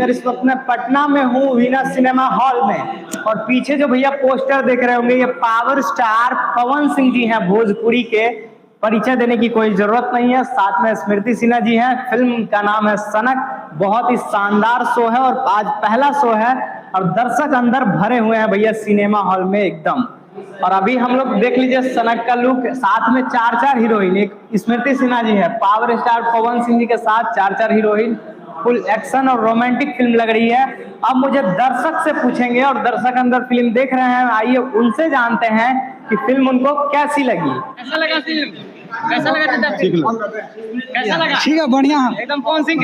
देखकर इस वक्त मैं पटना में हूँ वीना सिनेमा हॉल में, और पीछे जो भैया पोस्टर देख रहे होंगे ये पावर स्टार पवन सिंह जी हैं भोजपुरी के। परिचय देने की कोई जरूरत नहीं है। साथ में स्मृति सिन्हा जी हैं। फिल्म का नाम है सनक। बहुत ही शानदार शो है और आज पहला शो है और दर्शक अंदर भरे हुए हैं भैया सिनेमा हॉल में एकदम। और अभी हम लोग देख लीजिए सनक का लुक। साथ में चार हीरोइन, एक स्मृति सिन्हा जी है, पावर स्टार पवन सिंह जी के साथ चार हीरोइन। फुल एक्शन और रोमांटिक फिल्म लग रही है। अब मुझे दर्शक से पूछेंगे और दर्शक अंदर फिल्म देख रहे हैं, आइए उनसे जानते हैं कि फिल्म उनको कैसी लगी। कैसा लगा फिल्म? कैसा लगा? कैसा लगा? ठीक है, बढ़िया है एकदम। पवन सिंह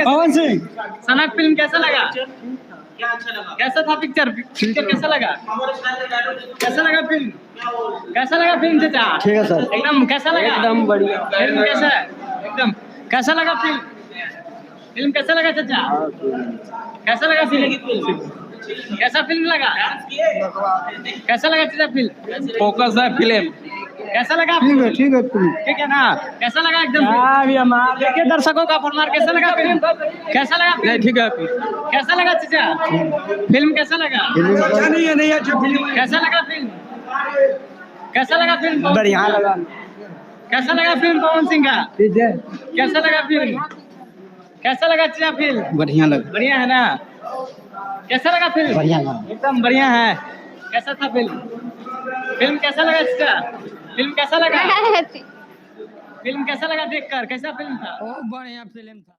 सनक फिल्म कैसा लगा? कैसा था पिक्चर कैसा लगा? कैसा लगा फिल्म? कैसा लगा फिल्म चाचा? ठीक है सर। एकदम कैसा लगा? एकदम बढ़िया। फिल्म कैसा है? एकदम कैसा लगा फिल्म? फिल्म कैसा लगा चाचा? कैसा लगा फिल्म? कैसा फिल्म लगा? कैसा लगा चाचा फिल्म? फोकस है फिल्म। कैसा लगा? ठीक है ठीक है ना? कैसा लगा? एकदम देखिए दर्शकों का फरमान। कैसा लगा फिल्म? कैसा लगा फिल्म? ठीक है। कैसा लगा चाचा? फिल्म कैसा लगा? नहीं है फिल्म। कैसा लगा फिल्म? कैसा लगा फिल्म? बढ़िया लगा। कैसा लगा फिल्म पवन सिंह का? ठीक है। कैसा लगा फिल्म? कैसा लगा चाचा फिल्म? बढ़िया लगा। बढ़िया है ना? कैसा लगा फिल्म? बढ़िया लगा। एकदम बढ़िया है। कैसा था फिल्म? फिल्म कैसा लगा चाचा? फिल्म कैसा लगा? फिल्म कैसा लगा देखकर? कैसा फिल्म था? बहुत बढ़िया फिल्म था।